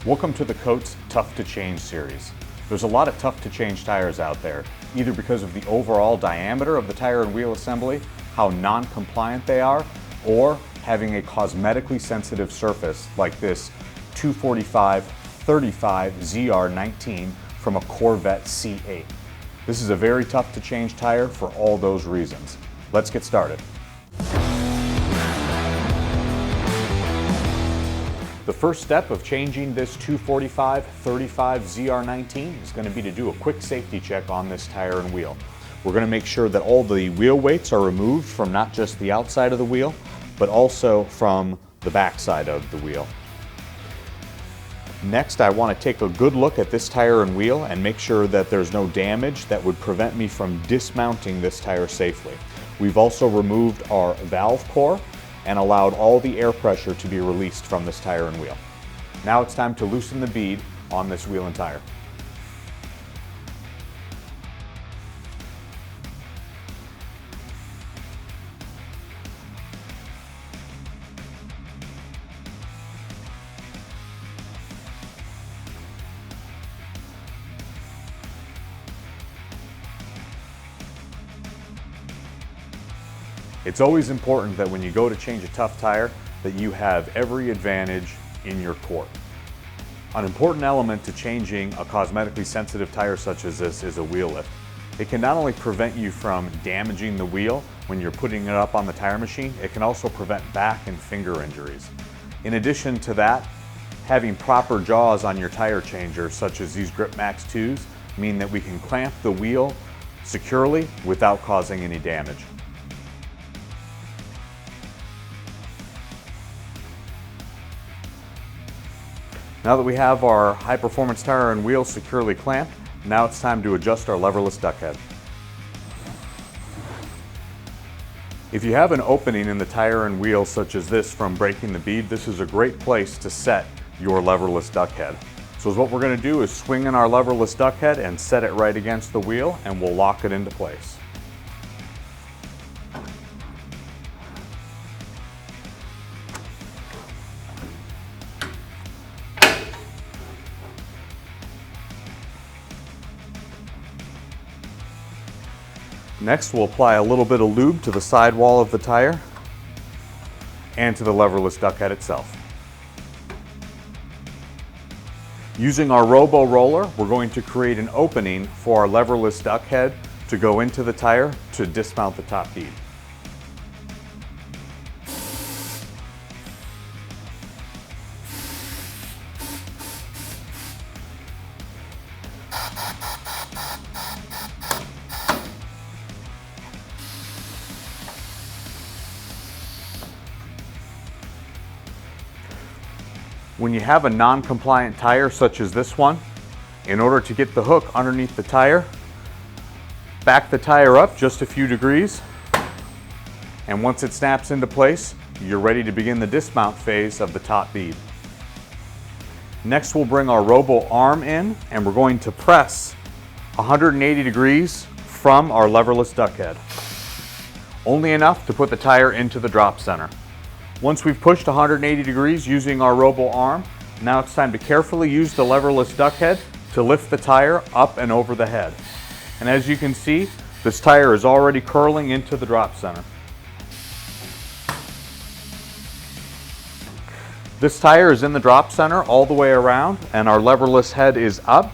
Welcome to the Coats Tough to Change series. There's a lot of tough to change tires out there, either because of the overall diameter of the tire and wheel assembly, how non-compliant they are, or having a cosmetically sensitive surface like this 245/35 ZR19 from a Corvette C8. This is a very tough to change tire for all those reasons. Let's get started. The first step of changing this 245/35 ZR19 is going to be to do a quick safety check on this tire and wheel. We're going to make sure that all the wheel weights are removed from not just the outside of the wheel, but also from the back side of the wheel. Next, I want to take a good look at this tire and wheel and make sure that there's no damage that would prevent me from dismounting this tire safely. We've also removed our valve core and allowed all the air pressure to be released from this tire and wheel. Now it's time to loosen the bead on this wheel and tire. It's always important that when you go to change a tough tire that you have every advantage in your court. An important element to changing a cosmetically sensitive tire such as this is a wheel lift. It can not only prevent you from damaging the wheel when you're putting it up on the tire machine, it can also prevent back and finger injuries. In addition to that, having proper jaws on your tire changer such as these Grip Max 2s mean that we can clamp the wheel securely without causing any damage. Now that we have our high-performance tire and wheel securely clamped, now it's time to adjust our leverless duck head. If you have an opening in the tire and wheel such as this from breaking the bead, this is a great place to set your leverless duck head. So what we're going to do is swing in our leverless duck head and set it right against the wheel, and we'll lock it into place. Next, we'll apply a little bit of lube to the sidewall of the tire and to the leverless duck head itself. Using our robo roller, we're going to create an opening for our leverless duck head to go into the tire to dismount the top bead. When you have a non-compliant tire such as this one, in order to get the hook underneath the tire, back the tire up just a few degrees, and once it snaps into place, you're ready to begin the dismount phase of the top bead. Next, we'll bring our robo arm in, and we're going to press 180 degrees from our leverless duck head. Only enough to put the tire into the drop center. Once we've pushed 180 degrees using our robo arm, now it's time to carefully use the leverless duck head to lift the tire up and over the head. And as you can see, this tire is already curling into the drop center. This tire is in the drop center all the way around, and our leverless head is up.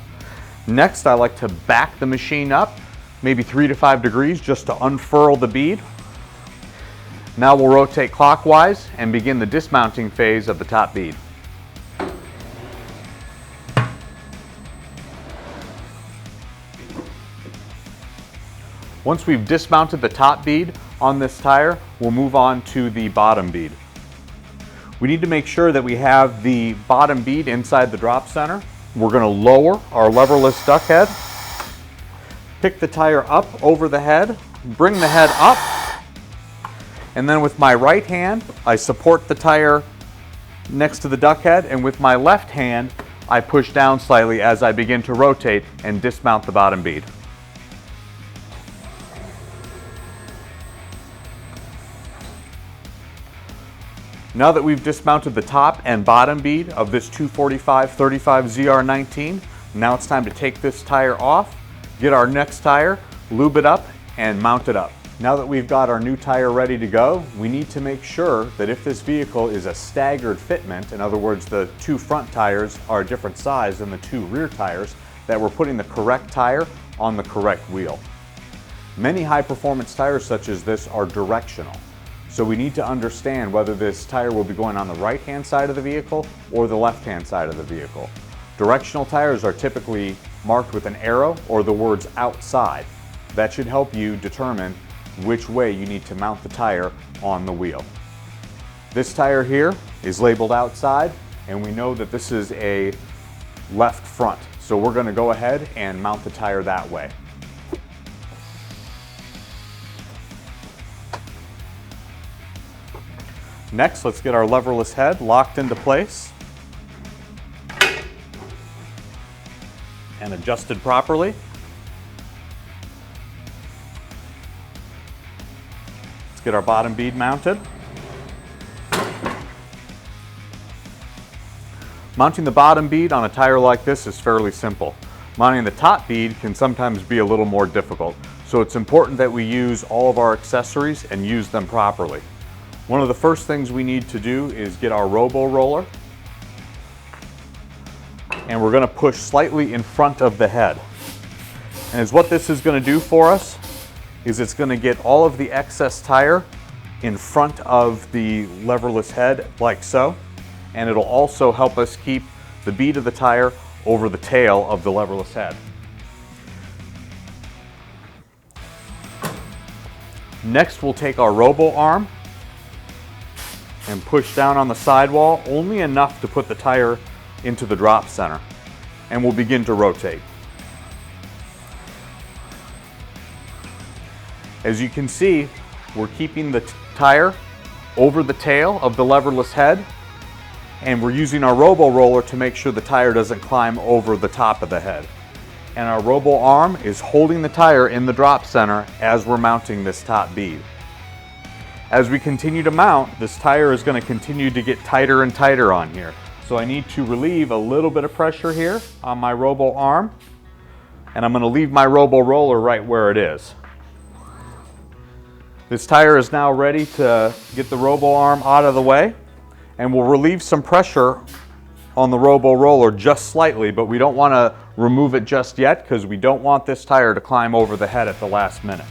Next, I like to back the machine up, maybe 3 to 5 degrees, just to unfurl the bead. Now we'll rotate clockwise and begin the dismounting phase of the top bead. Once we've dismounted the top bead on this tire, we'll move on to the bottom bead. We need to make sure that we have the bottom bead inside the drop center. We're going to lower our leverless duck head, pick the tire up over the head, bring the head up, and then with my right hand, I support the tire next to the duck head, and with my left hand, I push down slightly as I begin to rotate and dismount the bottom bead. Now that we've dismounted the top and bottom bead of this 245/35 ZR19, now it's time to take this tire off, get our next tire, lube it up, and mount it up. Now that we've got our new tire ready to go, we need to make sure that if this vehicle is a staggered fitment, in other words, the two front tires are a different size than the two rear tires, that we're putting the correct tire on the correct wheel. Many high-performance tires such as this are directional. So we need to understand whether this tire will be going on the right-hand side of the vehicle or the left-hand side of the vehicle. Directional tires are typically marked with an arrow or the words outside. That should help you determine which way you need to mount the tire on the wheel. This tire here is labeled outside, and we know that this is a left front. So we're going to go ahead and mount the tire that way. Next, let's get our leverless head locked into place and adjusted properly. Let's get our bottom bead mounted. Mounting the bottom bead on a tire like this is fairly simple. Mounting the top bead can sometimes be a little more difficult, so it's important that we use all of our accessories and use them properly. One of the first things we need to do is get our robo roller, and we're going to push slightly in front of the head. And what this is going to do for us is it's going to get all of the excess tire in front of the leverless head like so, and it'll also help us keep the bead of the tire over the tail of the leverless head. Next, we'll take our robo arm and push down on the sidewall only enough to put the tire into the drop center, and we'll begin to rotate. As you can see, we're keeping the tire over the tail of the leverless head, and we're using our robo roller to make sure the tire doesn't climb over the top of the head. And our robo arm is holding the tire in the drop center as we're mounting this top bead. As we continue to mount, this tire is going to continue to get tighter and tighter on here. So I need to relieve a little bit of pressure here on my robo arm, and I'm going to leave my robo roller right where it is. This tire is now ready to get the robo arm out of the way, and we'll relieve some pressure on the robo roller just slightly, but we don't want to remove it just yet because we don't want this tire to climb over the head at the last minute.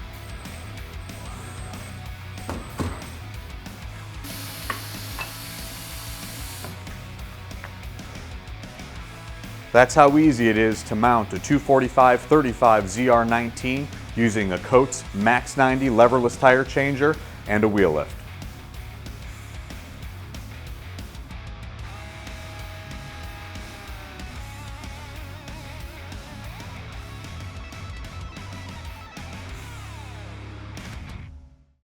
That's how easy it is to mount a 245/35 ZR19 using a Coats Maxx 90 leverless tire changer and a wheel lift.